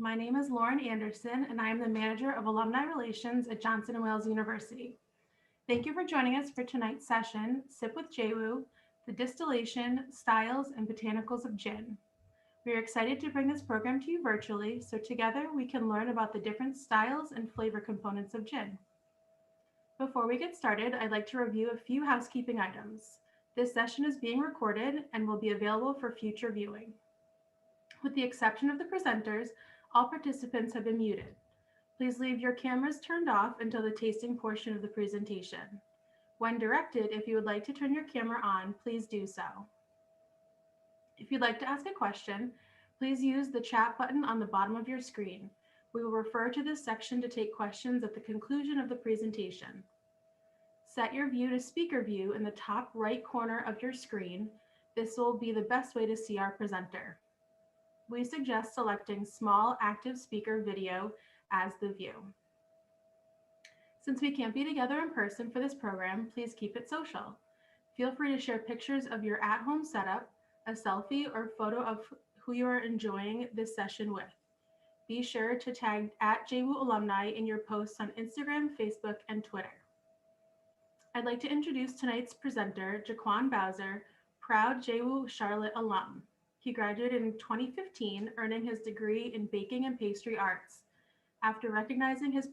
My name is Lauren Anderson, and I am the Manager of Alumni Relations at Johnson & Wales University. Thank you for joining us for tonight's session, Sip with JWU, The Distillation, Styles, and Botanicals of Gin. We are excited to bring this program to you virtually, so together we can learn about the different styles and flavor components of gin. Before we get started, I'd like to review a few housekeeping items. This session is being recorded and will be available for future viewing. With the exception of the presenters, all participants have been muted. Please leave your cameras turned off until the tasting portion of the presentation. When directed, if you would like to turn your camera on, please do so. If you'd like to ask a question, please use the chat button on the bottom of your screen. We will refer to this section to take questions at the conclusion of the presentation. Set your view to speaker view in the top right corner of your screen. This will be the best way to see our presenter. We suggest selecting small active speaker video as the view. Since we can't be together in person for this program, please keep it social. Feel free to share pictures of your at-home setup, a selfie, or photo of who you are enjoying this session with. Be sure to tag @JWU Alumni in your posts on Instagram, Facebook, and Twitter. I'd like to introduce tonight's presenter, JaQuan Bowser, proud JWU Charlotte alum. He graduated in 2015, earning his degree in baking and pastry arts. After recognizing his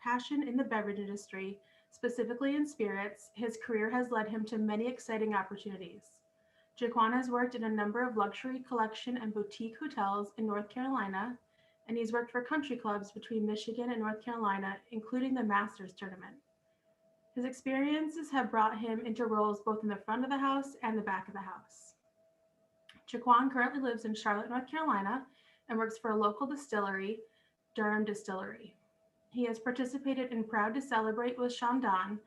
passion in the beverage industry, specifically in spirits, his career has led him to many exciting opportunities. JaQuan has worked in a number of luxury collection and boutique hotels in North Carolina, and he's worked for country clubs between Michigan and North Carolina, including the Masters Tournament. His experiences have brought him into roles both in the front of the house and the back of the house. JaQuan currently lives in Charlotte, North Carolina, and works for a local distillery, Durham Distillery. He has participated in Proud to Celebrate with Chandon,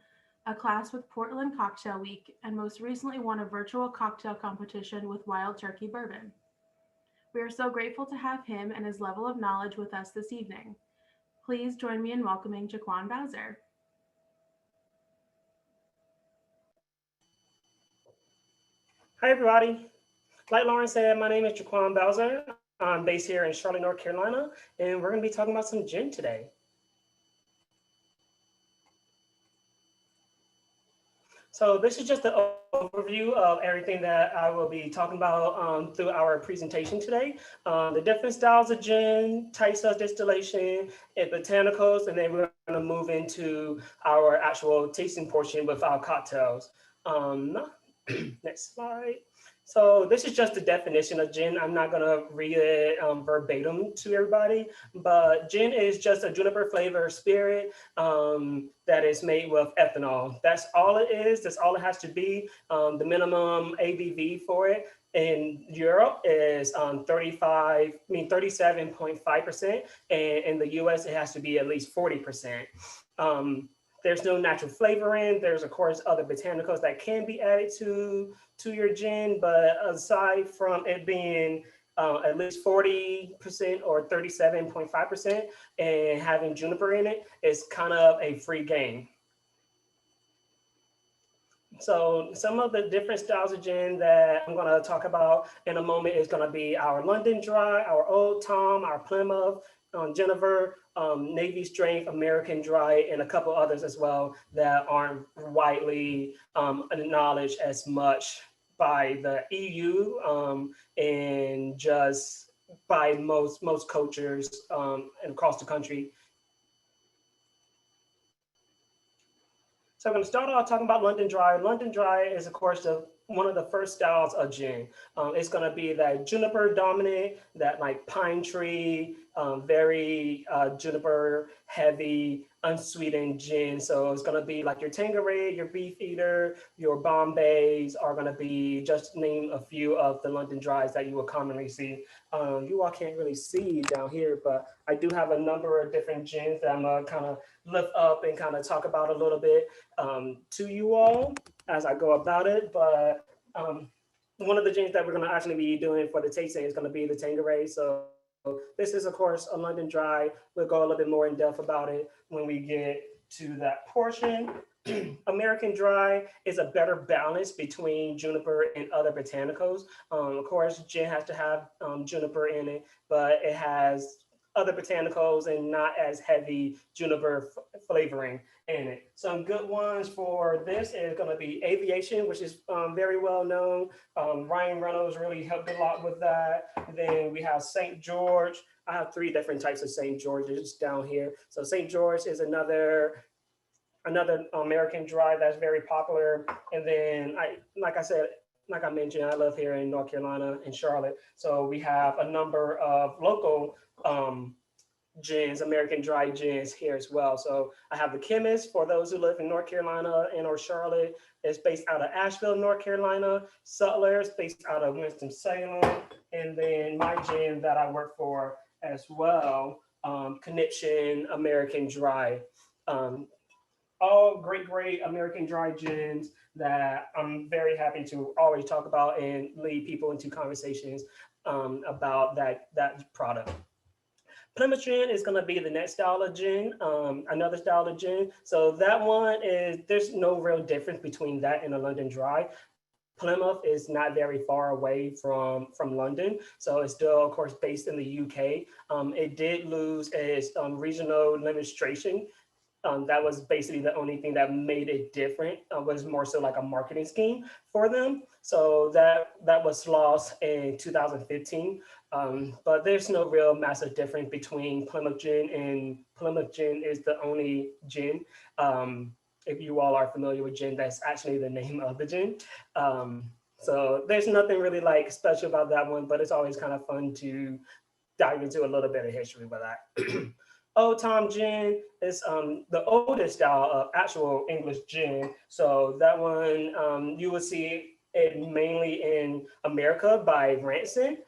a class with Portland Cocktail Week, and most recently won a virtual cocktail competition with Wild Turkey Bourbon. We are so grateful to have him and his level of knowledge with us this evening. Please join me in welcoming JaQuan Bowser. Hi, everybody. Like Lauren said, my name is JaQuan Bowser. I'm based here in Charlotte, North Carolina, and we're going to be talking about some gin today. So this is just an overview of everything that I will be talking about through our presentation today. The different styles of gin, types of distillation, and botanicals, and then we're going to move into our actual tasting portion with our cocktails. Next slide. So this is just the definition of gin. I'm not gonna read it verbatim to everybody, but gin is just a juniper flavor spirit that is made with ethanol. That's all it is. That's all it has to be. The minimum ABV for it in Europe is 37.5%, and in the US it has to be at least 40%. There's no natural flavoring. There's, of course, other botanicals that can be added to your gin, but aside from it being at least 40% or 37.5% and having juniper in it, it's kind of a free game. So some of the different styles of gin that I'm going to talk about in a moment is going to be our London Dry, our Old Tom, our Plymouth, Jennifer, Navy Strength, American Dry, and a couple others as well that aren't widely acknowledged as much by the EU and just by most cultures and across the country. So I'm going to start off talking about London Dry. London Dry is, of course, one of the first styles of gin. It's going to be that juniper dominant, that like pine tree, very juniper heavy, unsweetened gin. So it's going to be like your Tanqueray, your Beefeater, your Bombays are going to be, just name a few of the London Dries that you will commonly see. You all can't really see down here, but I do have a number of different gins that I'm going to kind of lift up and kind of talk about a little bit to you all as I go about it. But one of the gins that we're going to actually be doing for the tasting is going to be the Tanqueray. So this is, of course, a London Dry. We'll go a little bit more in depth about it when we get to that portion. American Dry is a better balance between juniper and other botanicals. Of course, gin has to have juniper in it, but it has other botanicals and not as heavy juniper flavoring in it. Some good ones for this is going to be Aviation, which is very well known. Ryan Reynolds really helped a lot with that. Then we have St. George. I have three different types of St. George's down here. So St. George is another American dry that's very popular. And then like I said, like I mentioned, I live here in North Carolina in Charlotte. So we have a number of local gins, American dry gins here as well. So I have the Chemist for those who live in North Carolina and or Charlotte. It's based out of Asheville, North Carolina. Sutler is based out of Winston-Salem. And then my gin that I work for as well, Conniption American Dry. All great American dry gins that I'm very happy to always talk about and lead people into conversations about that product. Plymouth gin is going to be the next style of gin, another style of gin. So that one is, there's no real difference between that and a London dry. Plymouth is not very far away from London, so it's still, of course, based in the UK. It did lose its regional administration. That was basically the only thing that made it different. Was more so like a marketing scheme for them. So that was lost in 2015. But there's no real massive difference between Plymouth Gin, and Plymouth Gin is the only gin. If you all are familiar with gin, that's actually the name of the gin. So there's nothing really like special about that one, but it's always kind of fun to dive into a little bit of history with that. Old Tom Gin is the oldest style of actual English gin. So that one, you will see it mainly in America by Rancid.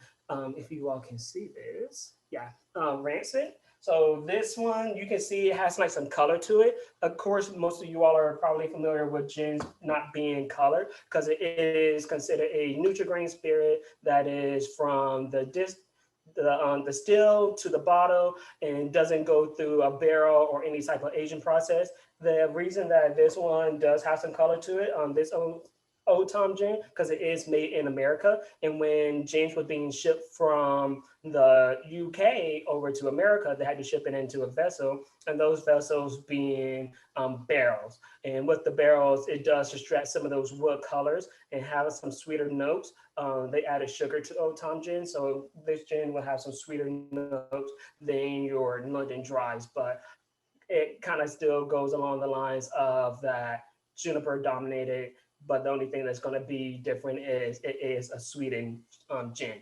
If you all can see this, yeah, Rancid. So this one, you can see it has like some color to it. Of course, most of you all are probably familiar with gins not being colored because it is considered a Nutri-Grain spirit that is from the still to the bottle and doesn't go through a barrel or any type of aging process. The reason that this one does have some color to it, this Old Tom gin, because it is made in America. And when gins was being shipped from the UK over to America, they had to ship it into a vessel, and those vessels being barrels. And with the barrels, it does extract some of those wood colors and have some sweeter notes. They added sugar to Old Tom gin, so this gin will have some sweeter notes than your London dries, but it kind of still goes along the lines of that juniper dominated, but the only thing that's going to be different is it is a sweetened gin.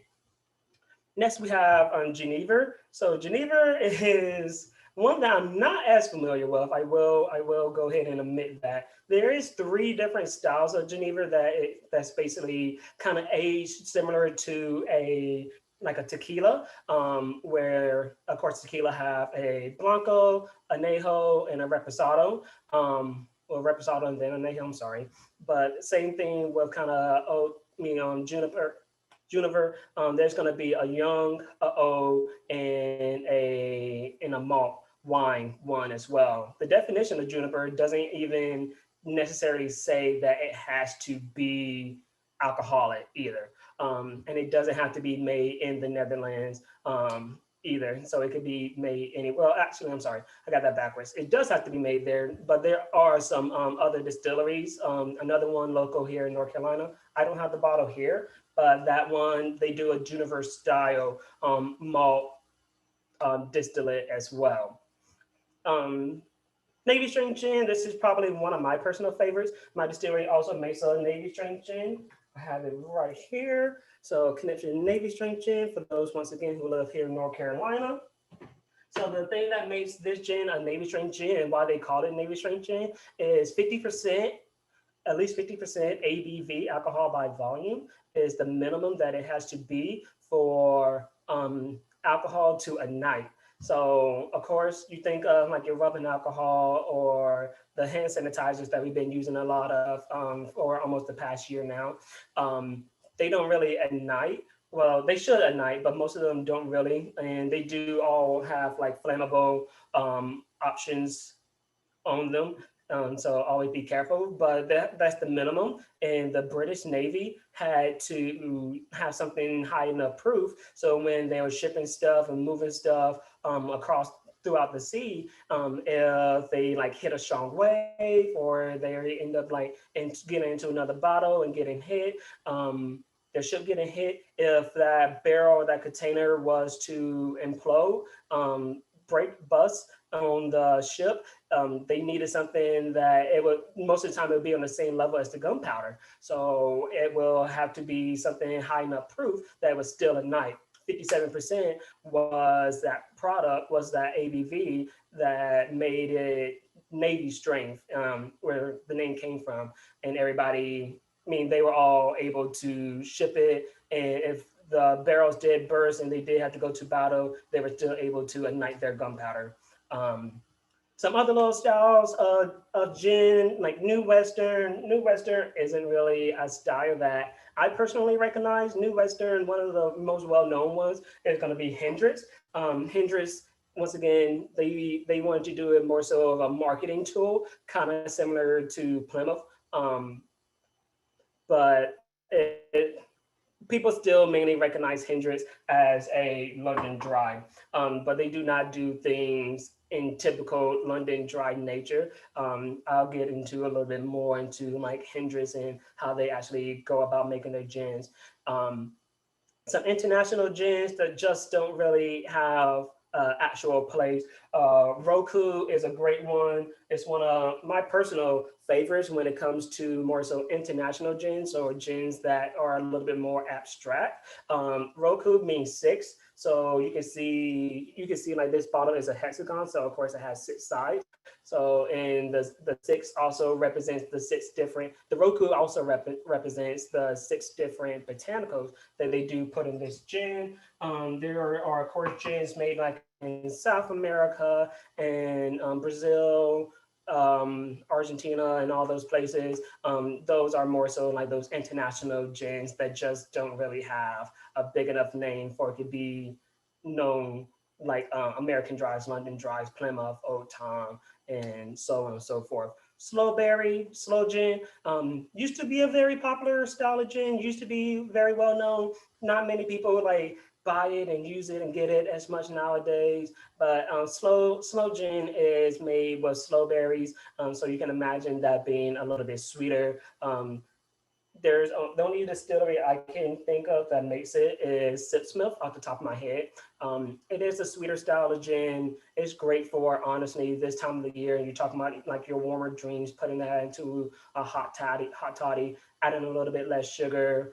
Next, we have Geneva. So Geneva is one that I'm not as familiar with. I will go ahead and admit that there is three different styles of Geneva that's basically kind of aged similar to like a tequila, where of course tequila have a blanco, anejo, and a reposado. Or reposado and then anejo. I'm sorry, but same thing with kind of juniper. There's going to be a young, a old, and a malt wine one as well. The definition of juniper doesn't even necessarily say that it has to be alcoholic either, and it doesn't have to be made in the Netherlands either. So it could be made anywhere. Well, actually, I'm sorry, I got that backwards. It does have to be made there, but there are some other distilleries. Another one local here in North Carolina. I don't have the bottle here, but that one, they do a juniper style malt distillate as well. Navy Strength Gin, this is probably one of my personal favorites. My distillery also makes a Navy Strength Gin. I have it right here. So Conniption Navy Strength Gin for those, once again, who live here in North Carolina. So the thing that makes this gin a Navy Strength Gin and why they call it Navy Strength Gin is 50%, at least 50% ABV, alcohol by volume, is the minimum that it has to be for alcohol to ignite. So of course you think of like your rubbing alcohol or the hand sanitizers that we've been using a lot of for almost the past year now. They don't really ignite. Well, they should ignite, but most of them don't really. And they do all have like flammable options on them. So always be careful, but that's the minimum. And the British Navy had to have something high enough proof. So when they were shipping stuff and moving stuff across throughout the sea, if they like hit a strong wave or they end up like getting into another bottle and getting hit, their ship getting hit, if that barrel or that container was to implode, break, bust on the ship, they needed something that it would, most of the time it would be on the same level as the gunpowder. So it will have to be something high enough proof that was still ignite. 57% was that product, was that ABV that made it Navy strength, where the name came from. And everybody, I mean, they were all able to ship it. And if the barrels did burst and they did have to go to battle, they were still able to ignite their gunpowder. Um, some other little styles of gin, like New Western. New Western isn't really a style that I personally recognize. New Western, one of the most well-known ones, is going to be Hendrix. Hendrix, once again, they wanted to do it more so of a marketing tool, kind of similar to Plymouth. Um, but people still mainly recognize Hendrix as a London dry, but they do not do things in typical London dry nature. I'll get into a little bit more into like Hendrix and how they actually go about making their gins. Um, some international gins that just don't really have actual place. Roku is a great one. It's one of my personal favorites when it comes to more so international gins or gins that are a little bit more abstract. Roku means six. So you can see like this bottle is a hexagon. So of course it has six sides. So and the six also represents the six different. The Roku also represents the six different botanicals that they do put in this gin. There are of course gins made like in South America and Brazil, Argentina, and all those places. Those are more so like those international gins that just don't really have a big enough name for it to be known like American Dries, London Dries, Plymouth, Old Tom, and so on and so forth. Slow berry, slow gin, used to be a very popular style of gin, used to be very well known. Not many people like buy it and use it and get it as much nowadays. But slow gin is made with slow berries, so you can imagine that being a little bit sweeter. There's the only distillery I can think of that makes it is Sipsmith off the top of my head. It is a sweeter style of gin. It's great for honestly this time of the year. And you're talking about like your warmer drinks, putting that into a hot toddy, adding a little bit less sugar.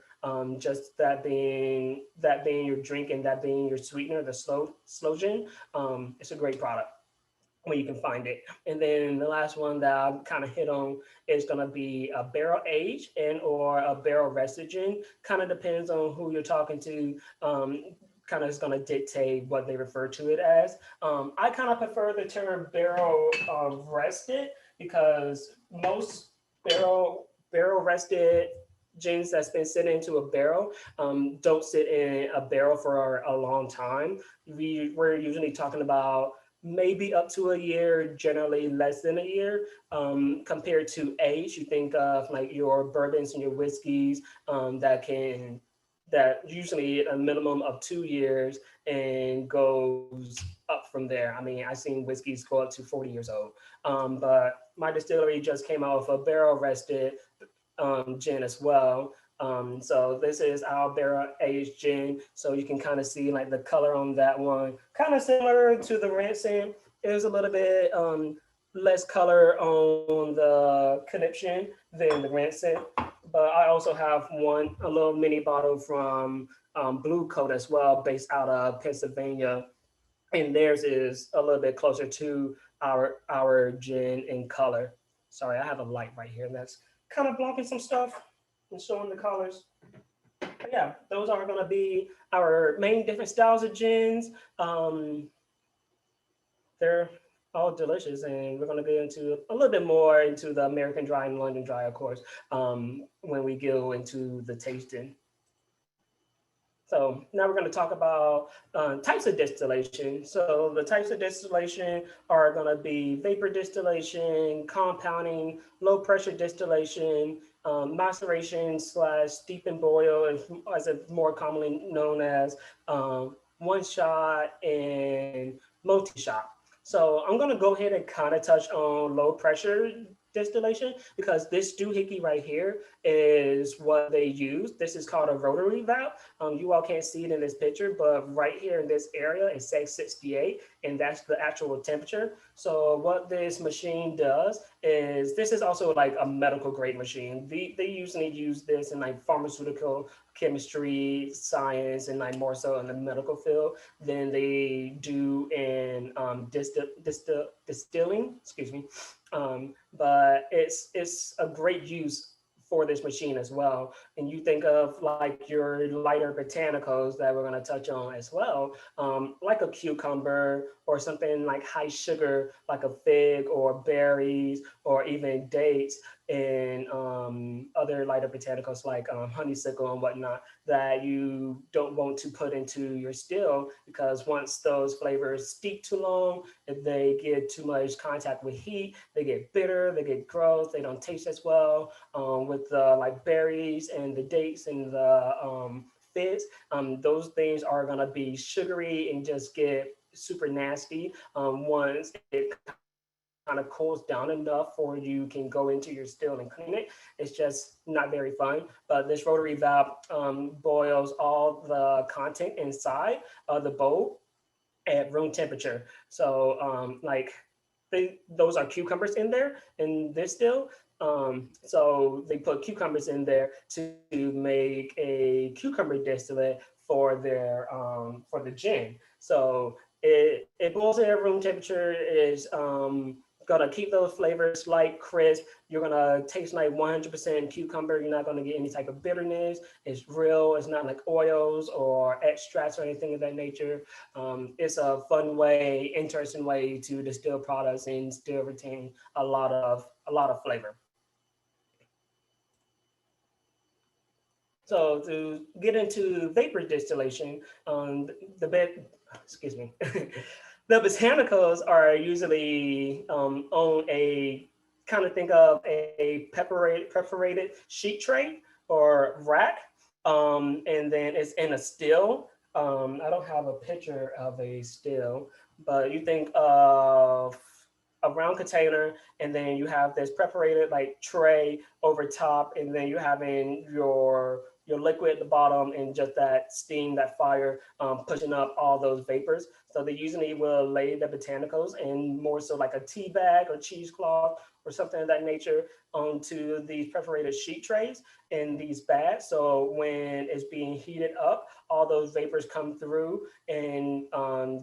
Just that being your drink and that being your sweetener, the slow gin. It's a great product when you can find it. And then the last one that I'll kind of hit on is going to be a barrel aged and or a barrel rested gin. Kind of depends on who you're talking to. Kind of is going to dictate what they refer to it as. I kind of prefer the term barrel rested because most barrel rested gins that's been sitting into a barrel don't sit in a barrel for a long time. We're usually talking about maybe up to a year, generally less than a year. Compared to age, you think of like your bourbons and your whiskeys that usually a minimum of 2 years and goes up from there. I mean, I've seen whiskeys go up to 40 years old. But my distillery just came out with a barrel rested gin as well. So this is our barrel aged gin. So you can kind of see like the color on that one, kind of similar to the rancid. There's a little bit less color on the conniption than the rancid. But I also have a little mini bottle from Blue Coat as well, based out of Pennsylvania. And theirs is a little bit closer to our gin in color. Sorry, I have a light right here that's kind of blocking some stuff and showing the colors. But yeah, those are going to be our main different styles of gins. They're all delicious, and we're going to get into a little bit more into the American Dry and London Dry, of course, when we go into the tasting. So now we're going to talk about types of distillation. So the types of distillation are going to be vapor distillation, compounding, low pressure distillation, maceration slash steep and boil, as it's more commonly known as one shot and multi-shot. So I'm going to go ahead and kind of touch on low pressure distillation because this doohickey right here is what they use. This is called a rotary valve. You all can't see it in this picture, but right here in this area, it says 68, and that's the actual temperature. So what this machine does is, this is also like a medical grade machine. They usually use this in like pharmaceutical chemistry, science, and like more so in the medical field than they do in distilling. Excuse me. But it's a great use for this machine as well. And you think of like your lighter botanicals that we're going to touch on as well, like a cucumber or something like high sugar, like a fig or berries or even dates, and other lighter botanicals like honeysuckle and whatnot that you don't want to put into your still, because once those flavors steep too long, if they get too much contact with heat, they get bitter, they get gross, they don't taste as well. With the like berries and the dates and the figs, those things are gonna be sugary and just get super nasty once it kind of cools down enough for you can go into your still and clean it. It's just not very fun. But this rotary valve boils all the content inside of the bowl at room temperature. So those are cucumbers in there in this still. So they put cucumbers in there to make a cucumber distillate for the gin. So it boils at room temperature. Is gonna keep those flavors light, crisp. You're gonna taste like 100% cucumber. You're not gonna get any type of bitterness. It's real. It's not like oils or extracts or anything of that nature. It's a fun way, interesting way to distill products and still retain a lot of flavor. So to get into vapor distillation, the bed, excuse me, the botanicals are usually on a kind of think of a perforated sheet tray or rack, and then it's in a still. I don't have a picture of a still, but you think of a round container, and then you have this perforated like tray over top, and then you having your liquid at the bottom and just that steam, that fire pushing up all those vapors. So they usually will lay the botanicals in more so like a tea bag or cheesecloth or something of that nature onto these perforated sheet trays in these bags. So when it's being heated up, all those vapors come through and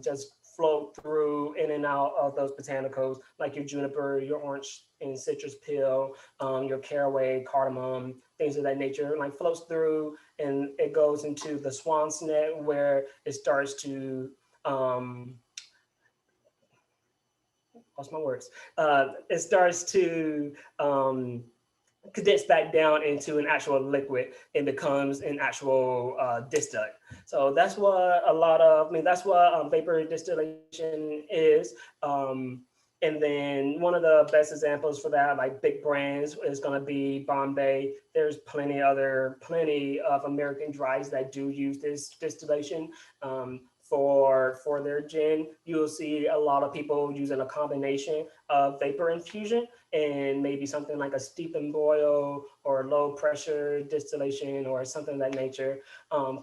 just float through in and out of those botanicals, like your juniper, your orange and citrus peel, your caraway, cardamom, things of that nature, like floats through and it goes into the swan's neck where it starts to lost my words. It starts to condense back down into an actual liquid and becomes an actual distillate. So that's what that's what vapor distillation is. And then one of the best examples for that, like big brands, is going to be Bombay. There's plenty of American dries that do use this distillation. For their gin, you'll see a lot of people using a combination of vapor infusion and maybe something like a steep and boil or low pressure distillation or something of that nature.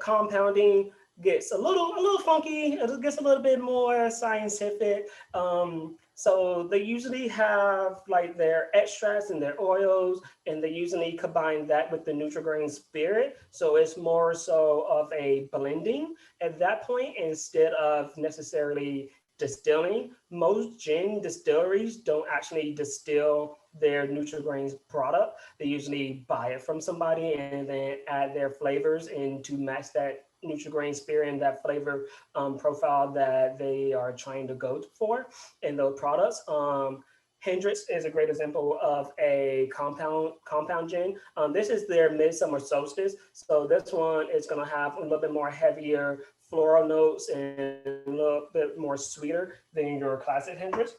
Compounding gets a little funky. It gets a little bit more scientific. So they usually have like their extracts and their oils, and they usually combine that with the Nutrigrain spirit. So it's more so of a blending at that point instead of necessarily distilling. Most gin distilleries don't actually distill their Nutrigrain product. They usually buy it from somebody and then add their flavors in to match that Nutrigrain spirit and that flavor profile that they are trying to go for in those products. Hendrix is a great example of a compound gin. This is their midsummer solstice. So this one is going to have a little bit more heavier floral notes and a little bit more sweeter than your classic Hendrix.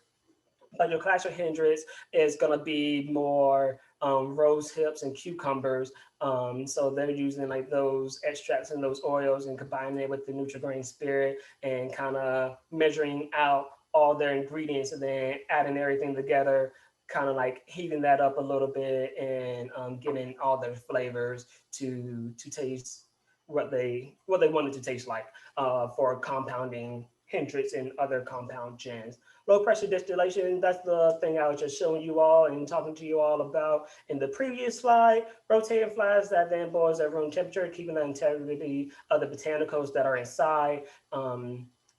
But your classic Hendrix is going to be more rose hips and cucumbers. So they're using like those extracts and those oils and combining it with the Nutri-Grain spirit and kind of measuring out all their ingredients and then adding everything together, kind of like heating that up a little bit and getting all their flavors to taste what they want it to taste like for compounding Hendrix and other compound gins. Low pressure distillation, that's the thing I was just showing you all and talking to you all about in the previous slide. Rotating flasks that then boils at room temperature, keeping the integrity of the botanicals that are inside.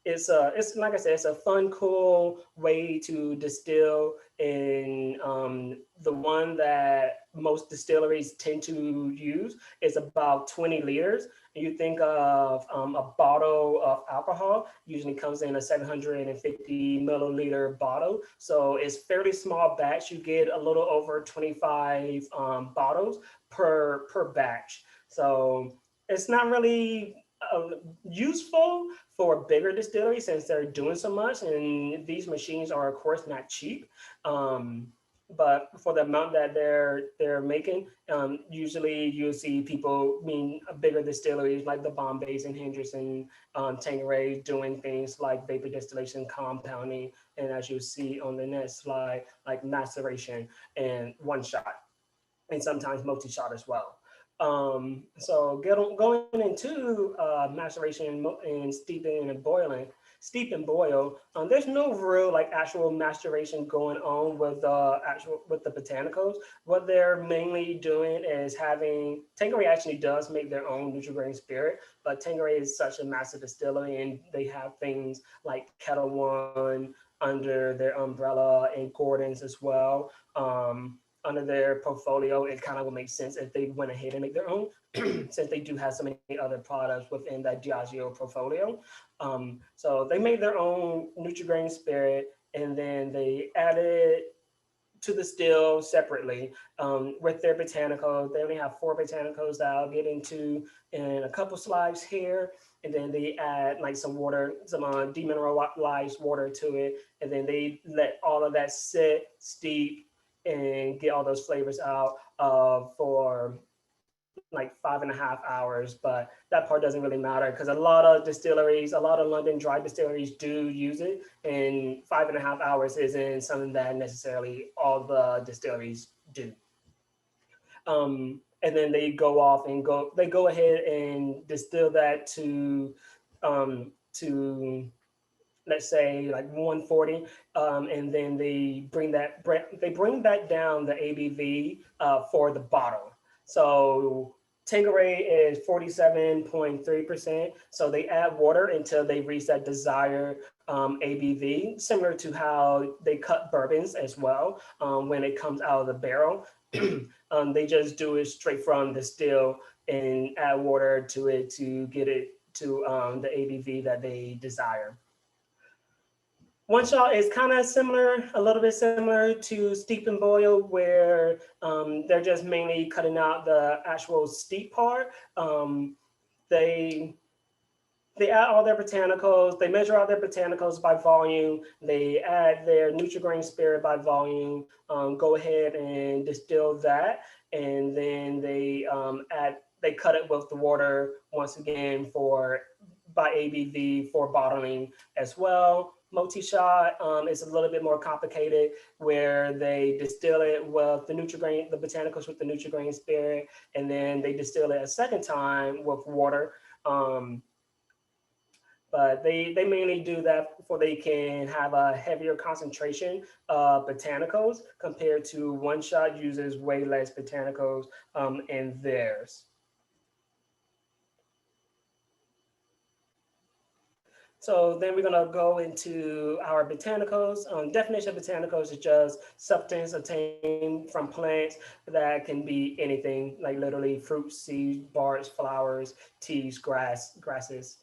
It's like I said, it's a fun, cool way to distill. And the one that most distilleries tend to use is about 20 liters. And you think of a bottle of alcohol, usually comes in a 750 milliliter bottle. So it's fairly small batch. You get a little over 25 bottles per batch. So it's not really useful for bigger distilleries since they're doing so much, and these machines are of course not cheap. But for the amount that they're making, usually you'll see people, mean bigger distilleries like the Bombays and Hendrix and Tanqueray doing things like vapor distillation, compounding, and as you'll see on the next slide, like maceration and one shot, and sometimes multi-shot as well. Going into maceration and steeping and boiling, steep and boil. There's no real like actual maceration going on with the botanicals. What they're mainly doing is having Tanqueray actually does make their own Nutri-Grain spirit, but Tanqueray is such a massive distillery, and they have things like Kettle One under their umbrella and Gordon's as well. Under their portfolio, it kind of would make sense if they went ahead and make their own, since they do have so many other products within that Diageo portfolio. So they made their own Nutri-Grain spirit, and then they added to the still separately with their botanicals. They only have 4 botanicals that I'll get into in a couple slides here. And then they add like some water, some demineralized water to it. And then they let all of that sit, steep, and get all those flavors out for like 5.5 hours. But that part doesn't really matter because a lot of distilleries, a lot of London dry distilleries do use it, and 5.5 hours isn't something that necessarily all the distilleries do. And then they go off and they go ahead and distill that to let's say like 140, and then they bring back down the ABV for the bottle. So Tanqueray is 47.3%. So they add water until they reach that desired ABV, similar to how they cut bourbons as well when it comes out of the barrel. They just do it straight from the still and add water to it to get it to the ABV that they desire. One shot is kind of similar, a little bit similar to steep and boil, where they're just mainly cutting out the actual steep part. They they add all their botanicals. They measure out their botanicals by volume. They add their Nutri-Grain spirit by volume. Go ahead and distill that, and then they cut it with the water once again for by ABV for bottling as well. Multi-shot is a little bit more complicated, where they distill it with the Nutri-Grain, the botanicals with the Nutri-Grain spirit, and then they distill it a second time with water. But they mainly do that before they can have a heavier concentration of botanicals, compared to one shot uses way less botanicals in theirs. So then we're gonna go into our botanicals. Definition of botanicals is just substance obtained from plants that can be anything, like literally fruits, seeds, barks, flowers, teas, grasses.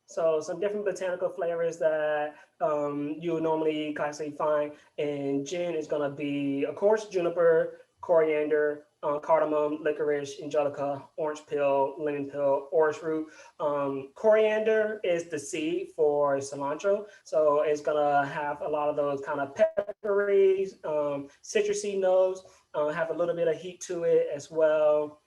So some different botanical flavors that you would normally classically find in gin is going to be, of course, juniper, coriander, cardamom, licorice, angelica, orange peel, lemon peel, orris root. Coriander is the seed for cilantro, so it's going to have a lot of those kind of peppery, citrusy notes, have a little bit of heat to it as well.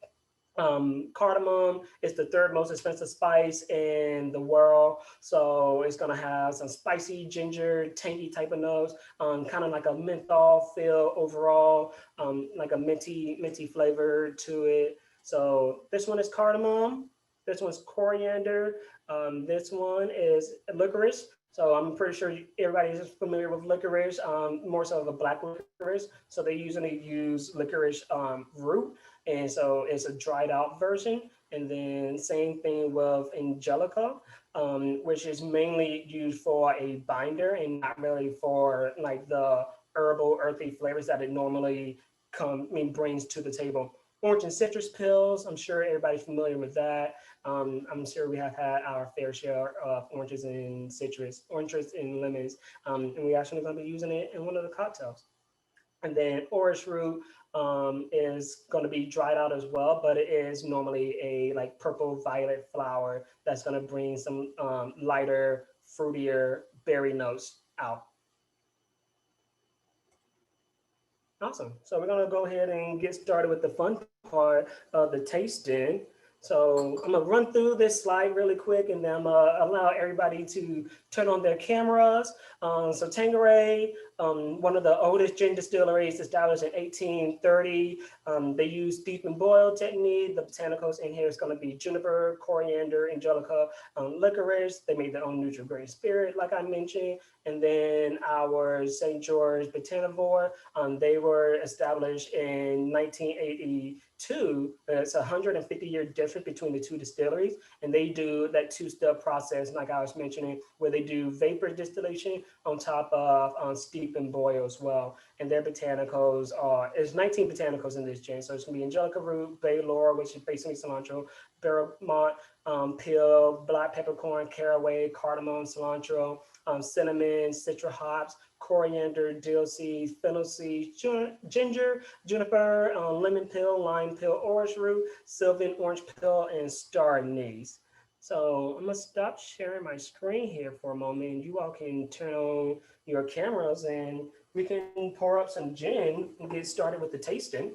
Cardamom is the third most expensive spice in the world, so it's gonna have some spicy ginger, tangy type of notes, kind of like a menthol feel overall, like a minty flavor to it. So this one is cardamom. This one's coriander. This one is licorice. So I'm pretty sure everybody is familiar with licorice, more so of a black licorice. So they usually use licorice root, and so it's a dried out version. And then same thing with Angelica, which is mainly used for a binder and not really for like the herbal, earthy flavors that it normally brings to the table. Orange and citrus pills, I'm sure everybody's familiar with that. I'm sure we have had our fair share of oranges and citrus, oranges and lemons, and we actually going to be using it in one of the cocktails. And then orris root is going to be dried out as well, but it is normally a like purple violet flower that's going to bring some lighter, fruitier berry notes out. Awesome. So we're going to go ahead and get started with the fun part of the tasting. So I'm going to run through this slide really quick, and then I'm going to allow everybody to turn on their cameras. So Tanqueray, one of the oldest gin distilleries, established in 1830. They use deep and boil technique. The botanicals in here is going to be juniper, coriander, angelica, licorice. They made their own neutral grain spirit, like I mentioned. And then our St. George Botanivore, they were established in 1982. It's a 150-year difference between the two distilleries, and they do that two-step process, like I was mentioning, where they do vapor distillation on top of steep and boil as well. And their botanicals are, there's 19 botanicals in this gin, so it's gonna be angelica root, bay laurel, which is basically cilantro, bergamot, peel, black peppercorn, caraway, cardamom, cilantro, cinnamon, citra hops, coriander, dill seeds, fennel seeds, ginger, juniper, lemon peel, lime peel, orris root, sylvan orange peel, and star anise. So I'm gonna stop sharing my screen here for a moment, and you all can turn on your cameras, and we can pour up some gin and get started with the tasting.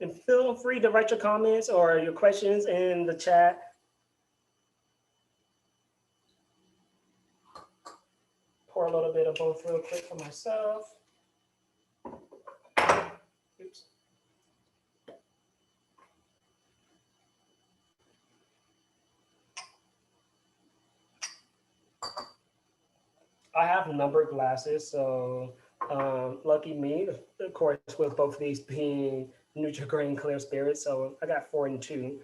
And feel free to write your comments or your questions in the chat. Pour a little bit of both real quick for myself. Oops. I have numbered glasses, so lucky me, of course, with both of these being Nutri-Grain Clear Spirits, so I got 4 and 2.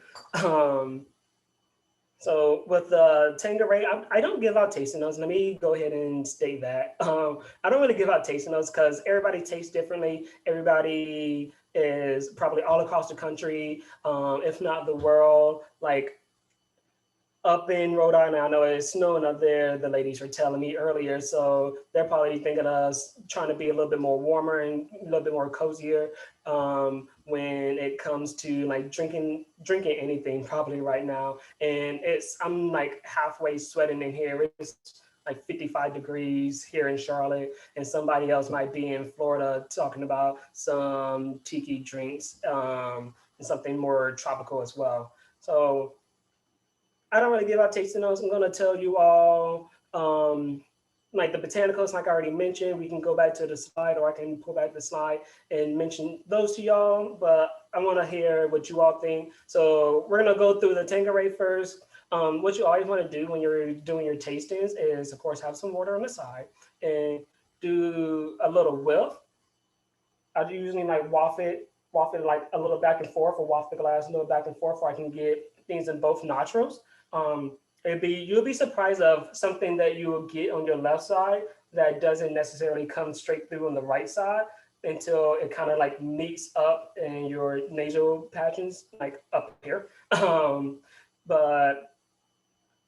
So with the Tanqueray, I don't give out tasting notes. Let me go ahead and state that. I don't really give out tasting notes because everybody tastes differently. Everybody is probably all across the country, if not the world. Like up in Rhode Island, I know it's snowing up there. The ladies were telling me earlier, so they're probably thinking of us trying to be a little bit more warmer and a little bit more cozier when it comes to like drinking anything probably right now. And I'm like halfway sweating in here. It's like 55 degrees here in Charlotte, and somebody else might be in Florida talking about some tiki drinks and something more tropical as well. So I don't really give out tasting notes. I'm going to tell you all, like the botanicals, like I already mentioned. We can go back to the slide, or I can pull back the slide and mention those to y'all. But I want to hear what you all think. So we're going to go through the Tanqueray first. What you always want to do when you're doing your tastings is, of course, have some water on the side and do a little whiff. I usually like waft it like a little back and forth, or waft the glass a little back and forth, so I can get things in both nostrils. You'll be surprised of something that you will get on your left side that doesn't necessarily come straight through on the right side. until it kind of like meets up in your nasal patches, like up here. But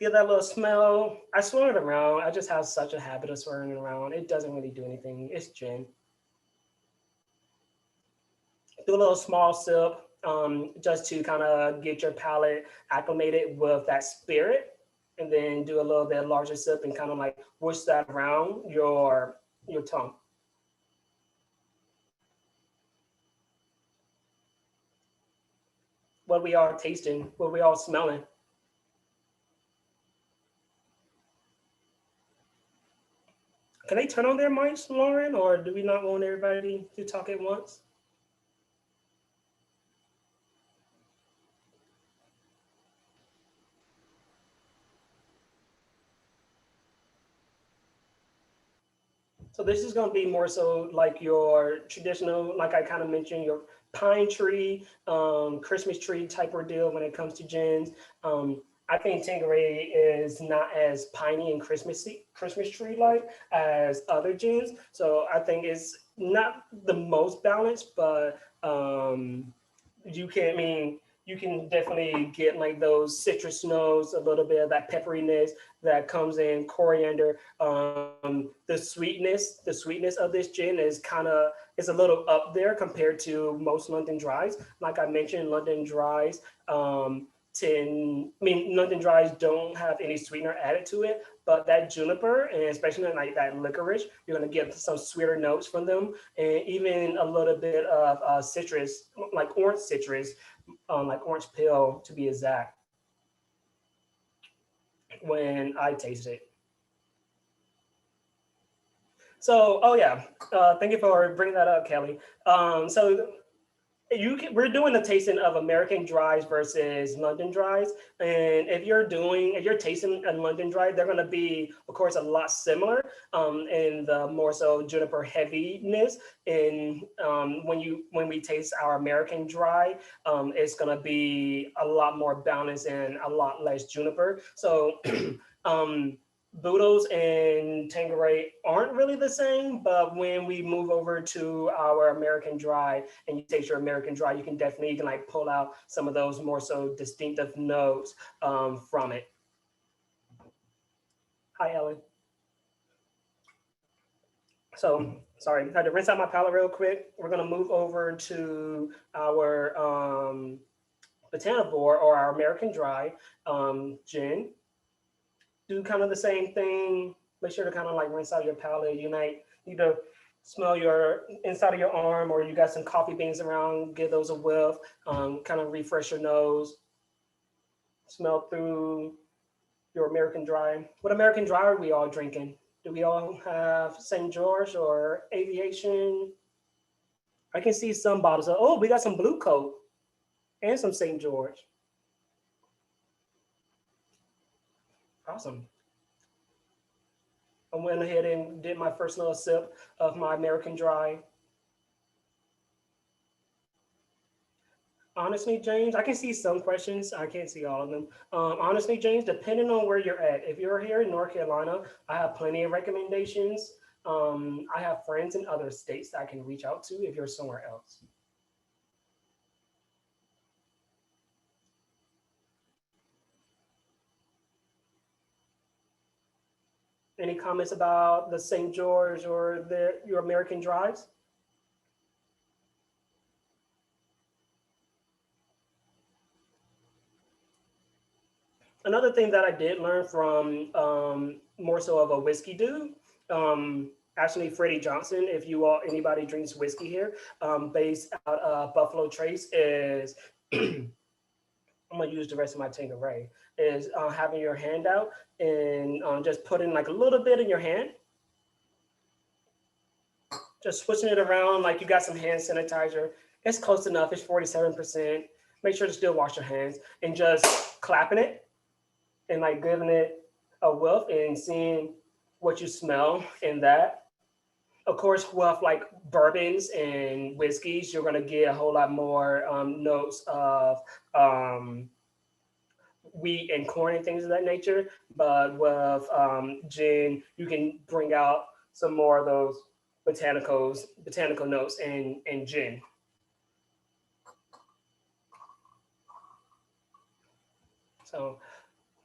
get that little smell. I swirl it around. I just have such a habit of swirling it around. It doesn't really do anything. It's gin. Do a little small sip, just to kind of get your palate acclimated with that spirit, and then do a little bit larger sip and kind of like whoosh that around your tongue. What we are tasting, what we all smelling. Can they turn on their mics, Lauren, or do we not want everybody to talk at once? So this is going to be more so like your traditional, like I kind of mentioned, your pine tree, Christmas tree type ordeal when it comes to gins. I think Tanqueray is not as piney and Christmas tree like as other gins. So I think it's not the most balanced, but you can, I mean, you can definitely get like those citrus notes, a little bit of that pepperiness that comes in, coriander. The sweetness of this gin is kind of, is a little up there compared to most London dries. Like I mentioned, London dries London dries don't have any sweetener added to it, but that juniper and especially like that licorice, you're gonna get some sweeter notes from them, and even a little bit of citrus, like orange citrus, like orange peel to be exact, when I taste it. So, oh yeah, thank you for bringing that up, Kelly. So we're doing a tasting of American dries versus London dries, and if you're tasting a London dry, they're going to be, of course, a lot similar in the more so juniper heaviness. And when we taste our American dry, it's going to be a lot more balanced and a lot less juniper. So um, Boodles and Tanqueray aren't really the same, but when we move over to our American dry and you taste your American dry, you can like pull out some of those more so distinctive notes from it. Hi, Ellen. So sorry, I had to rinse out my palate real quick. We're gonna move over to our Botanivore or our American dry gin. Do kind of the same thing. Make sure to kind of like rinse out your palate. You might need to smell your inside of your arm, or you got some coffee beans around, give those a whiff, kind of refresh your nose, smell through your American dry. What American dry are we all drinking? Do we all have St. George or Aviation? I can see some bottles of, oh, we got some Blue Coat and some St. George. Awesome. I went ahead and did my first little sip of my American dry. Honestly, James, I can see some questions. I can't see all of them. Honestly, James, depending on where you're at, if you're here in North Carolina, I have plenty of recommendations. I have friends in other states that I can reach out to if you're somewhere else. Any comments about the St. George or your American drives? Another thing that I did learn from more so of a whiskey dude, actually Freddie Johnson, if you all anybody drinks whiskey here, based out of Buffalo Trace, is I'm gonna use the rest of my Tanqueray, is having your hand out and just putting like a little bit in your hand, just switching it around like you got some hand sanitizer. It's close enough. It's 47%. Make sure to still wash your hands and just clapping it and like giving it a whiff and seeing what you smell in that. Of course, with like bourbons and whiskeys, you're gonna get a whole lot more notes of wheat and corn and things of that nature. But with gin, you can bring out some more of those. botanical notes, and gin. So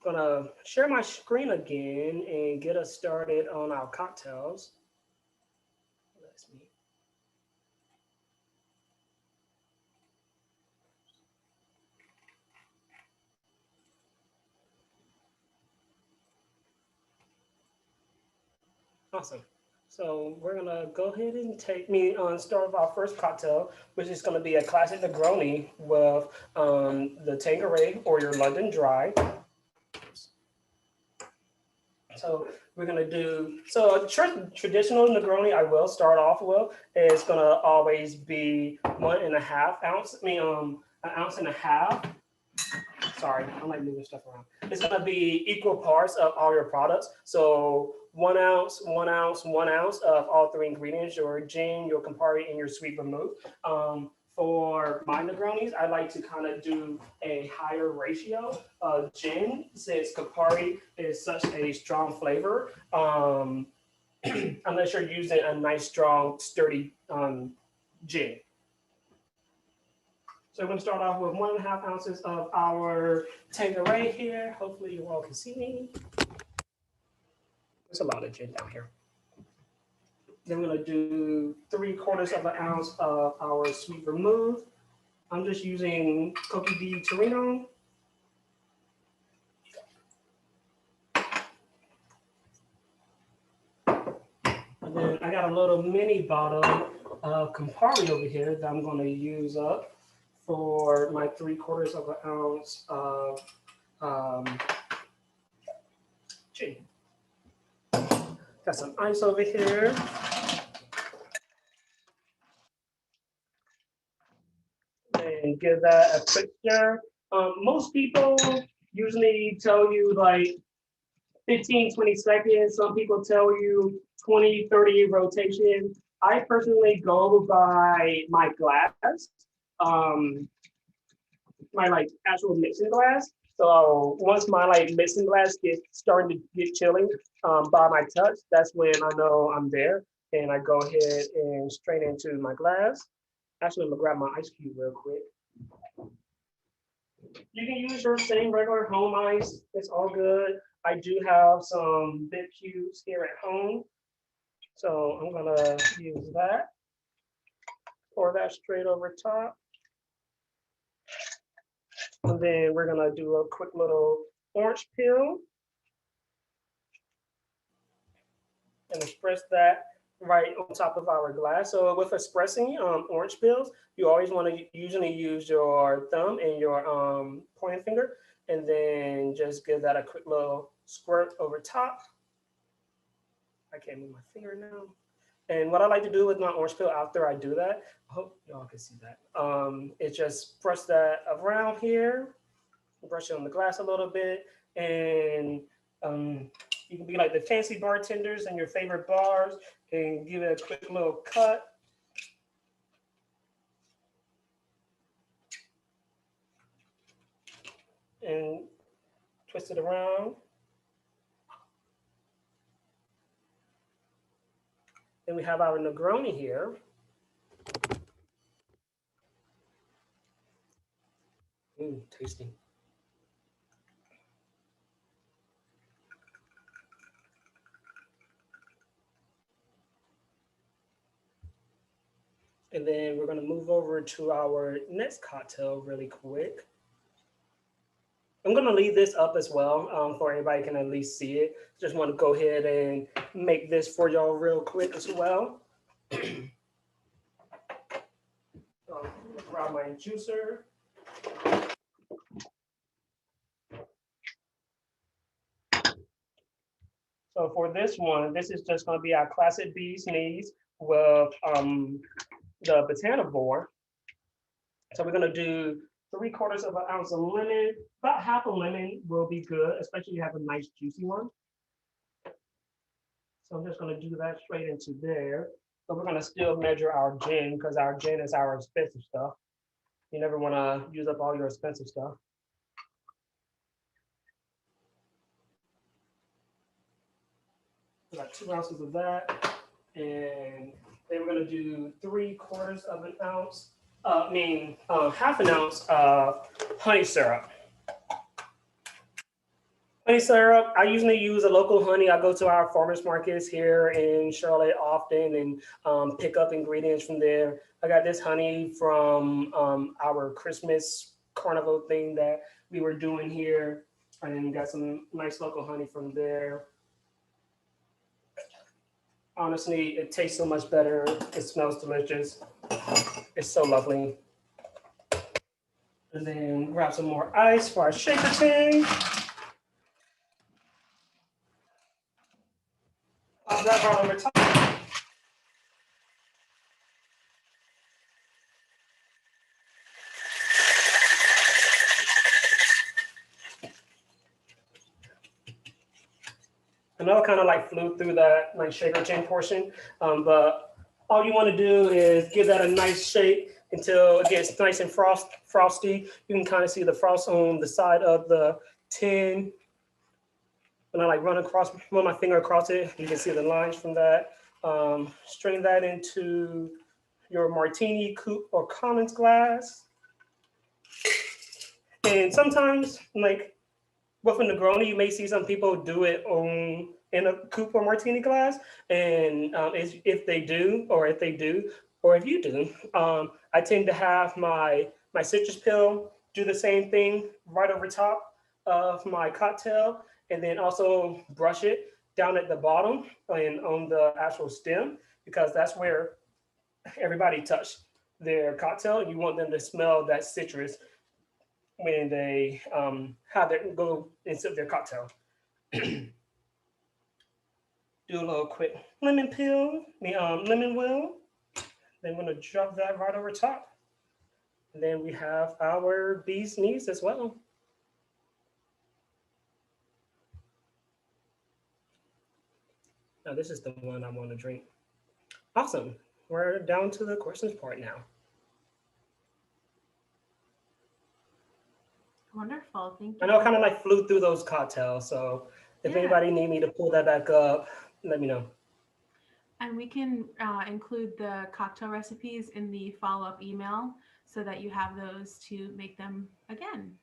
I'm gonna share my screen again and get us started on our cocktails. Let's see. Awesome. So we're gonna go ahead and take me on start with our first cocktail, which is gonna be a classic Negroni with the Tanqueray or your London Dry. So we're gonna do so a traditional Negroni. I will start off with is gonna always be 1.5 ounce. I mean, an ounce and a half. Sorry, I like moving stuff around. It's gonna be equal parts of all your products. So 1 ounce, 1 ounce, 1 ounce of all three ingredients: your gin, your Campari, and your sweet vermouth. For my Negronis, I like to kind of do a higher ratio of gin, since Campari is such a strong flavor. Unless you're using a nice, strong, sturdy gin. So we're going to start off with 1.5 ounces of our Tanqueray here. Hopefully you all can see me. There's a lot of gin down here. Then we're going to do 3/4 of an ounce of our sweet vermouth. I'm just using Coque di Torino. And then I got a little mini bottle of Campari over here that I'm going to use up for my 3/4 of an ounce of gin. Got some ice over here. And give that a quick stir. Most people usually tell you like 15, 20 seconds. Some people tell you 20, 30 rotation. I personally go by my glass, my like actual mixing glass. So once my like mixing glass gets starting to get chilly by my touch, that's when I know I'm there. And I go ahead and strain into my glass. Actually, I'm gonna grab my ice cube real quick. You can use your same regular home ice. It's all good. I do have some big cubes here at home. So I'm gonna use that. Pour that straight over top. And then we're gonna do a quick little orange peel. And express that right on top of our glass. So with espressing orange peels, you always want to usually use your thumb and your pointing finger, and then just give that a quick little squirt over top. I can't move my finger now. And what I like to do with my orange peel after I do that, I hope y'all can see that, is just brush that around here, brush it on the glass a little bit, and you can be like the fancy bartenders in your favorite bars and give it a quick little cut. And twist it around. Then we have our Negroni here. Tasty. And then we're going to move over to our next cocktail really quick. I'm going to leave this up as well for everybody can at least see it. Just want to go ahead and make this for y'all real quick as well. Grab my juicer. So for this one, this is just going to be our classic bee's knees with the Botanicals. So we're going to do 3/4 of an ounce of lemon. About half a lemon will be good, especially if you have a nice juicy one. So I'm just going to do that straight into there. But we're going to still measure our gin because our gin is our expensive stuff. You never want to use up all your expensive stuff. Got 2 ounces of that. And then we're going to do 3/4 of an ounce, half an ounce of honey syrup. Honey syrup, I usually use a local honey. I go to our farmers markets here in Charlotte often and pick up ingredients from there. I got this honey from our Christmas carnival thing that we were doing here, and got some nice local honey from there. Honestly, it tastes so much better. It smells delicious. It's so lovely. And then grab some more ice for our shaker tin. Pop that right over top. I know I kind of like flew through that like shaker tin portion, but all you want to do is give that a nice shake until it gets nice and frosty. You can kind of see the frost on the side of the tin. When I like run my finger across it, you can see the lines from that. Strain that into your martini, coupe, or Collins glass. And sometimes, like with a Negroni, you may see some people do it in a coupe or martini glass. And if you do, I tend to have my citrus pill do the same thing right over top of my cocktail, and then also brush it down at the bottom and on the actual stem, because that's where everybody touched their cocktail. You want them to smell that citrus when they have it go and sip their cocktail. Do a little quick lemon peel, lemon wheel. Then I'm gonna drop that right over top. And then we have our bee's knees as well. Now this is the one I want to drink. Awesome. We're down to the questions part now. Wonderful. Thank you. I know I kind of like flew through those cocktails, so if anybody need me to pull that back up, let me know. And we can include the cocktail recipes in the follow-up email so that you have those to make them again.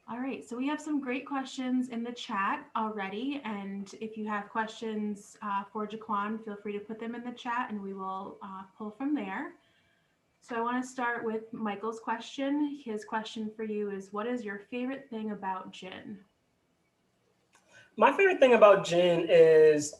All right, so we have some great questions in the chat already. And if you have questions for JaQuan, feel free to put them in the chat and we will pull from there. So I want to start with Michael's question. His question for you is, what is your favorite thing about gin? My favorite thing about gin is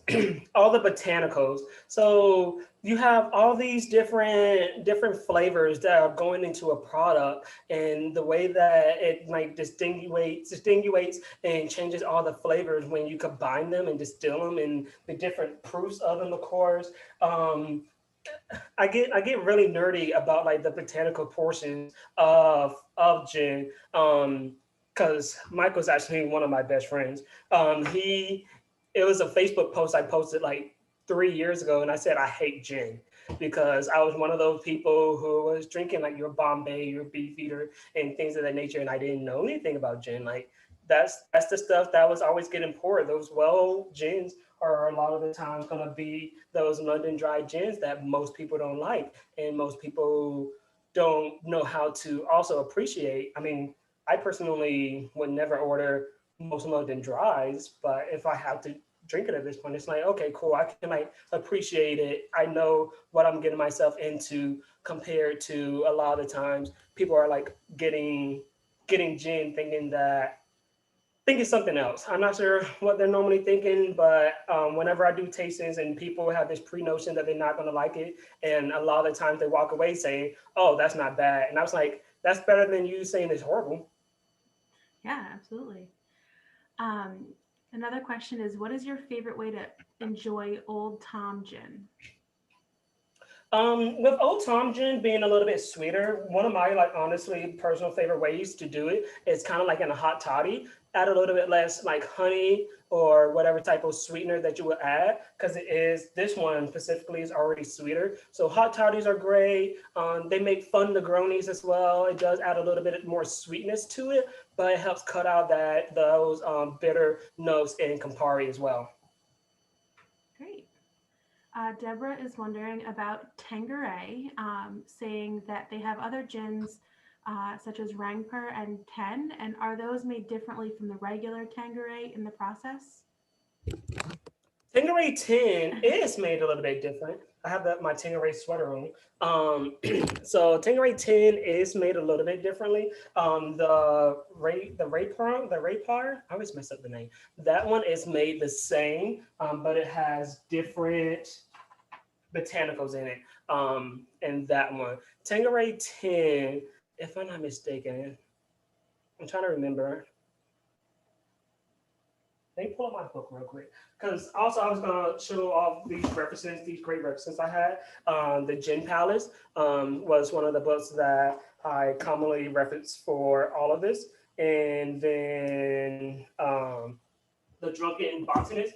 all the botanicals. So you have all these different flavors that are going into a product, and the way that it like distinguates and changes all the flavors when you combine them and distill them, and the different proofs of them, of course. I get really nerdy about like the botanical portions of gin. Because Michael's actually one of my best friends. It was a Facebook post I posted like 3 years ago, and I said I hate gin because I was one of those people who was drinking like your Bombay, your Beefeater, and things of that nature, and I didn't know anything about gin. Like that's the stuff that was always getting poured. Those well gins are a lot of the times going to be those London dry gins that most people don't like, and most people don't know how to also appreciate. I mean, I personally would never order most London dries, but if I have to drink it at this point, it's like, okay, cool. I can like appreciate it. I know what I'm getting myself into compared to a lot of the times people are like getting gin thinking something else. I'm not sure what they're normally thinking, but whenever I do tastings and people have this pre-notion that they're not going to like it, and a lot of the times they walk away saying, oh, that's not bad. And I was like, that's better than you saying it's horrible. Yeah, absolutely. Another question is, what is your favorite way to enjoy Old Tom gin? With Old Tom gin being a little bit sweeter, one of my like honestly personal favorite ways to do it is kind of like in a hot toddy. Add a little bit less like honey or whatever type of sweetener that you would add, because this one specifically is already sweeter. So hot toddies are great. They make fun Negronis as well. It does add a little bit more sweetness to it, but it helps cut out those bitter notes in Campari as well. Great. Deborah is wondering about Tanqueray, saying that they have other gins such as Rangpur and Ten, and are those made differently from the regular Tanqueray in the process? Tanqueray 10 is made a little bit different. I have my Tanqueray sweater on. So Tanqueray 10 is made a little bit differently. The Ray I always mess up the name. That one is made the same, but it has different botanicals in it. And that one. Tanqueray 10, if I'm not mistaken, I'm trying to remember. Let me pull up my book real quick. Because also I was gonna show off these references, these great references I had. The Gin Palace was one of the books that I commonly reference for all of this. And then The Drunken Botanist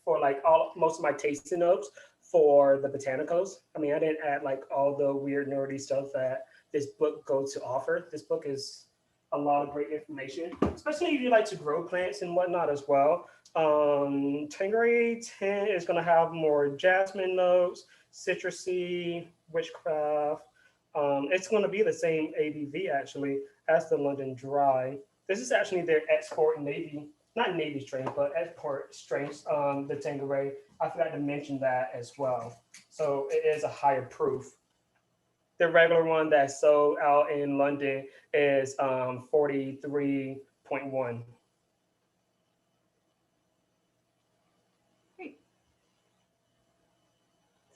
for like all most of my tasting notes for the botanicals. I mean, I didn't add like all the weird nerdy stuff that this book goes to offer. This book is a lot of great information, especially if you like to grow plants and whatnot as well. Tanqueray 10 is going to have more jasmine notes, citrusy, witchcraft. It's going to be the same ABV actually as the London Dry. This is actually their export navy, not navy strength, but export strengths. The Tanqueray. I forgot to mention that as well. So it is a higher proof. The regular one that's sold out in London is 43.1. Great.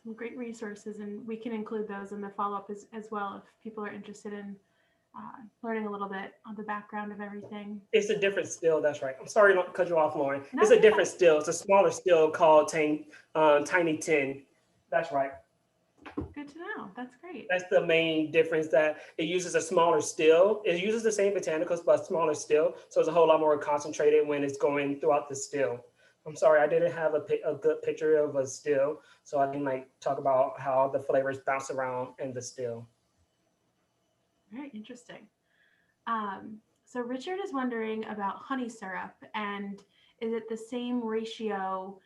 Some great resources, and we can include those in the follow-up as well if people are interested in learning a little bit on the background of everything. It's a different still. That's right. I'm sorry to cut you off, Lauren. No, It's a you're different fine. still. It's a smaller still called Tiny Tin. That's right. Good to know. That's great. That's the main difference, that it uses a smaller still. It uses the same botanicals, but smaller still. So it's a whole lot more concentrated when it's going throughout the still. I'm sorry, I didn't have a good picture of a still, so I didn't like talk about how the flavors bounce around in the still. Very interesting. So Richard is wondering about honey syrup, and is it the same ratio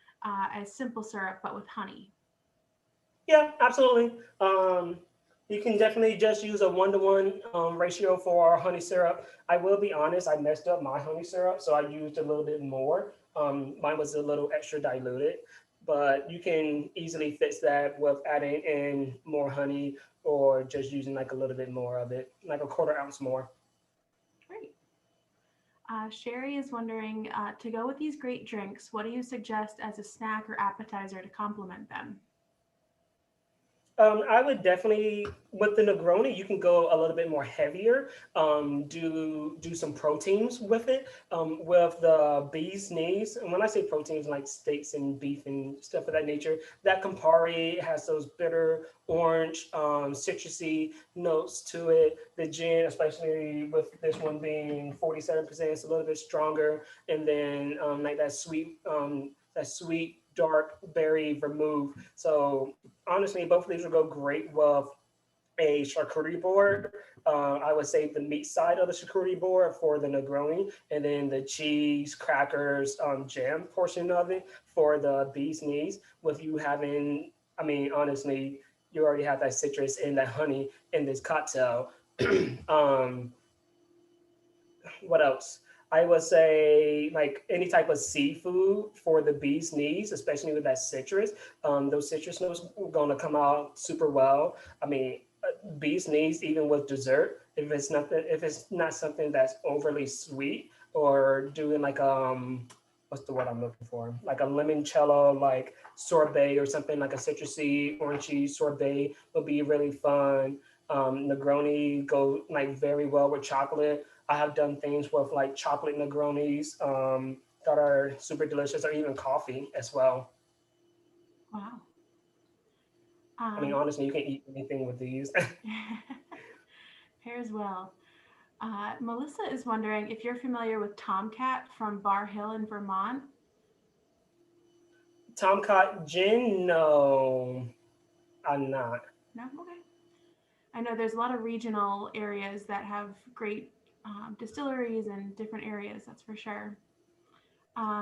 as simple syrup but with honey? Yeah, absolutely. You can definitely just use a 1-to-1 ratio for our honey syrup. I will be honest, I messed up my honey syrup, so I used a little bit more. Mine was a little extra diluted, but you can easily fix that with adding in more honey or just using like a little bit more of it, like a quarter ounce more. Great. Sherry is wondering to go with these great drinks, what do you suggest as a snack or appetizer to complement them? I would definitely, with the Negroni, you can go a little bit more heavier. Do some proteins with it. With the bee's knees, and when I say proteins, like steaks and beef and stuff of that nature, that Campari has those bitter orange, citrusy notes to it. The gin, especially with this one being 47%, it's a little bit stronger, and then like that sweet dark berry vermouth. So honestly, both of these would go great with a charcuterie board. I would say the meat side of the charcuterie board for the Negroni, and then the cheese, crackers, jam portion of it for the bee's knees. With you having, I mean, honestly, you already have that citrus and that honey in this cocktail. um, what else? I would say like any type of seafood for the bee's knees, especially with that citrus. Those citrus notes are gonna come out super well. I mean, bee's knees even with dessert. If it's not something that's overly sweet, or doing like what's the word I'm looking for? Like a limoncello, like sorbet or something like a citrusy orangey sorbet would be really fun. Negroni go like very well with chocolate. I have done things with like chocolate Negronis that are super delicious, or even coffee as well. Wow. I mean, Um, honestly, you can eat anything with these. pairs well. Melissa is wondering if you're familiar with Tomcat from Bar Hill in Vermont. Tomcat gin? No, I'm not. No? Okay. I know there's a lot of regional areas that have great distilleries in different areas, that's for sure.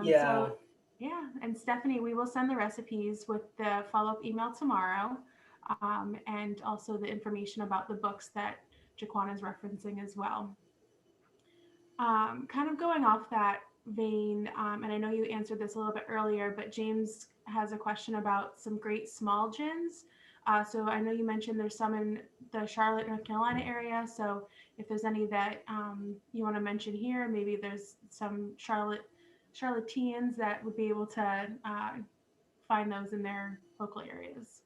Yeah, So Yeah, and Stephanie, we will send the recipes with the follow-up email tomorrow, and also the information about the books that JaQuan is referencing as well. Kind of going off that vein, and I know you answered this a little bit earlier, but James has a question about some great small gins. So I know you mentioned there's some in the Charlotte, North Carolina area. So if there's any that you want to mention here, maybe there's some Charlotteans that would be able to find those in their local areas.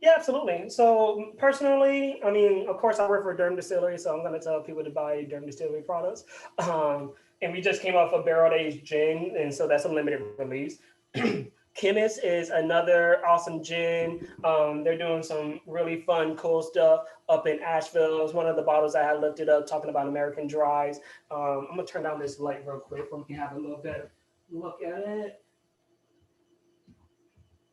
Yeah, absolutely. So personally, I mean, of course, I work for Durham Distillery, so I'm going to tell people to buy Durham Distillery products. And we just came off a barrel aged gin, and so that's a limited release. Chemist is another awesome gin. They're doing some really fun, cool stuff up in Asheville. It's one of the bottles I had lifted up talking about American dries. I'm gonna turn down this light real quick so we can have a little bit look at it.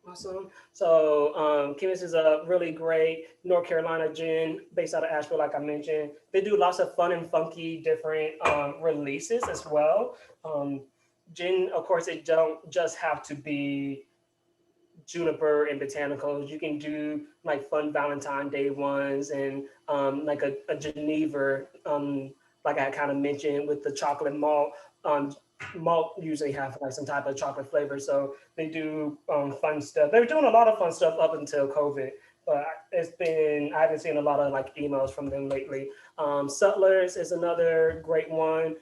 Awesome. So, Chemist is a really great North Carolina gin based out of Asheville, like I mentioned. They do lots of fun and funky different releases as well. Um, Gin, of course, it don't just have to be juniper and botanicals. You can do like fun Valentine Day ones and like a Geneva, like I kind of mentioned with the chocolate malt. Malt usually have like some type of chocolate flavor, so they do fun stuff. They were doing a lot of fun stuff up until COVID, but I haven't seen a lot of like emails from them lately. Sutlers is another great one.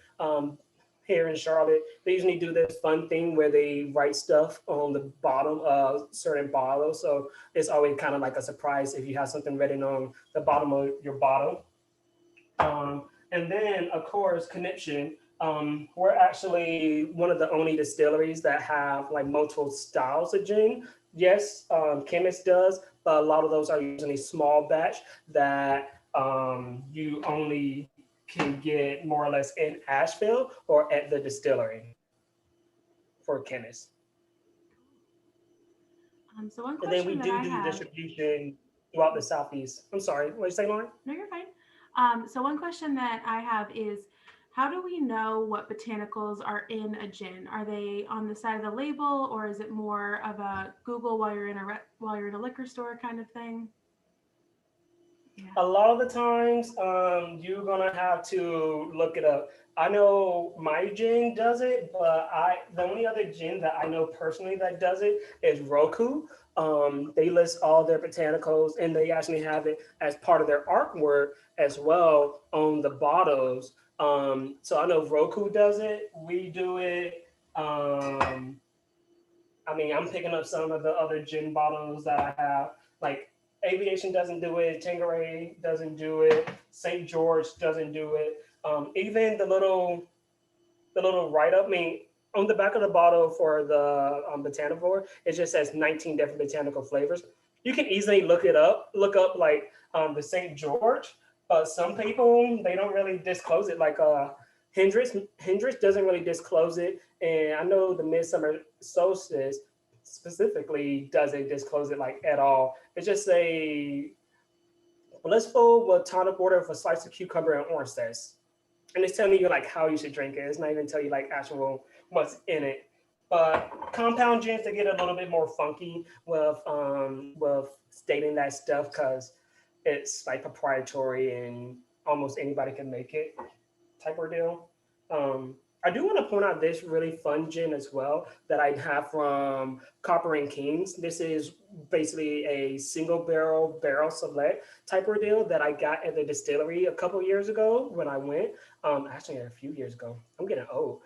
Here in Charlotte, they usually do this fun thing where they write stuff on the bottom of certain bottles. So it's always kind of like a surprise if you have something written on the bottom of your bottle. And then, of course, Connection. We're actually one of the only distilleries that have like multiple styles of gin. Yes, Chemist does, but a lot of those are usually small batch that you only can get more or less in Asheville or at the distillery for Chemist. So one And then we question that I do have, distribution throughout the Southeast. I'm sorry, what did you say, Lauren? no, you're fine. So one question that I have is, how do we know what botanicals are in a gin? Are they on the side of the label, or is it more of a Google while you're in while you're in a liquor store kind of thing? Yeah. A lot of the times, you're gonna have to look it up. I know my gin does it, but the only other gin that I know personally that does it is Roku. They list all their botanicals, and they actually have it as part of their artwork as well on the bottles. So I know Roku does it. We do it. I mean, I'm picking up some of the other gin bottles that I have. Like Aviation doesn't do it, Tanqueray doesn't do it, St. George doesn't do it. Even the little write up. I mean, on the back of the bottle for the botanicals, it just says 19 different botanical flavors. You can easily look up like the St. George, but some people they don't really disclose it. Like Hendrix doesn't really disclose it, and I know the Midsummer Solstice specifically doesn't disclose it like at all. It's just a blissful with tonic water with a slice of cucumber and orange zest, and it's telling you like how you should drink it. It's not even tell you like actual what's in it. But compound gins to get a little bit more funky with stating that stuff because it's like proprietary and almost anybody can make it type of deal. I do want to point out this really fun gin as well that I have from Copper and Kings. This is basically a single barrel select type of deal that I got at the distillery a couple years ago when I went. Actually, a few years ago. I'm getting old.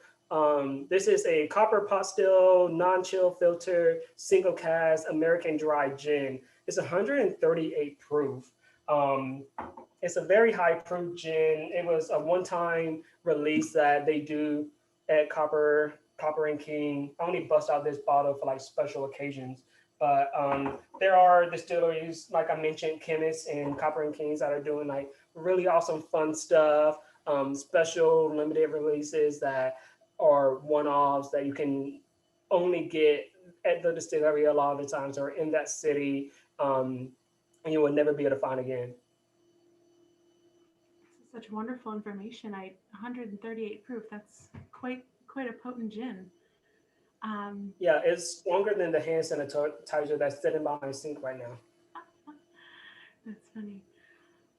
This is a copper pot still, non-chill filter, single cast American dry gin. It's 138 proof. Um, it's a very high proof gin. It was a one-time release that they do at Copper and King. I only bust out this bottle for like special occasions. But there are distilleries, like I mentioned, chemists and Copper and Kings that are doing like really awesome fun stuff, special limited releases that are one-offs that you can only get at the distillery a lot of the times or in that city, and you will never be able to find again. This is such wonderful information. 138 proof. That's quite a potent gin. Yeah, it's stronger than the hand sanitizer that's sitting by my sink right now. That's funny.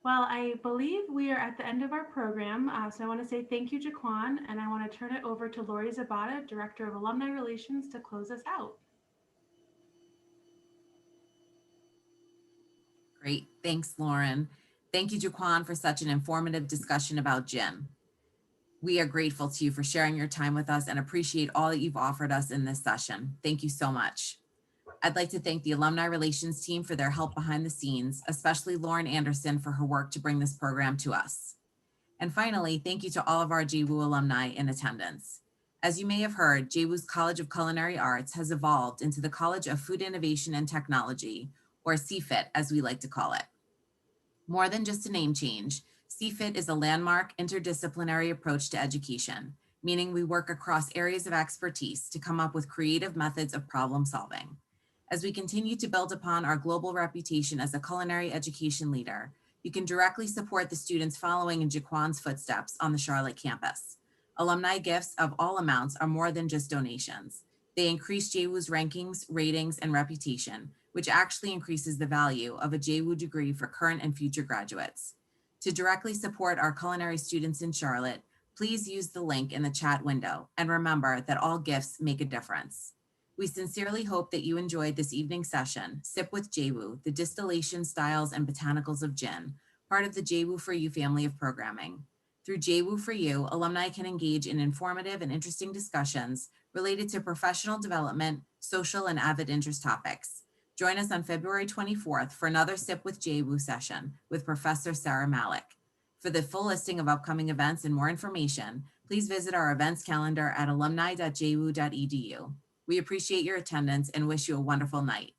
Well, I believe we are at the end of our program. So I want to say thank you, JaQuan, and I want to turn it over to Lori Zabata, Director of Alumni Relations, to close us out. Great. Thanks, Lauren. Thank you, JaQuan, for such an informative discussion about gin. We are grateful to you for sharing your time with us and appreciate all that you've offered us in this session. Thank you so much. I'd like to thank the Alumni Relations team for their help behind the scenes, especially Lauren Anderson for her work to bring this program to us. And finally, thank you to all of our JWU alumni in attendance. As you may have heard, JWU's College of Culinary Arts has evolved into the College of Food Innovation and Technology, or CFIT as we like to call it. More than just a name change, CFIT is a landmark interdisciplinary approach to education, meaning we work across areas of expertise to come up with creative methods of problem solving. As we continue to build upon our global reputation as a culinary education leader, you can directly support the students following in JaQuan's footsteps on the Charlotte campus. Alumni gifts of all amounts are more than just donations. They increase JWU's rankings, ratings, and reputation, which actually increases the value of a JWU degree for current and future graduates. To directly support our culinary students in Charlotte, please use the link in the chat window, and remember that all gifts make a difference. We sincerely hope that you enjoyed this evening's session, Sip with JWU, the Distillation, Styles, and Botanicals of Gin, part of the JWU for You family of programming. Through JWU for You, alumni can engage in informative and interesting discussions related to professional development, social, and avid interest topics. Join us on February 24th for another Sip with JWU session with Professor Sarah Malik. For the full listing of upcoming events and more information, please visit our events calendar at alumni.jwu.edu. We appreciate your attendance and wish you a wonderful night.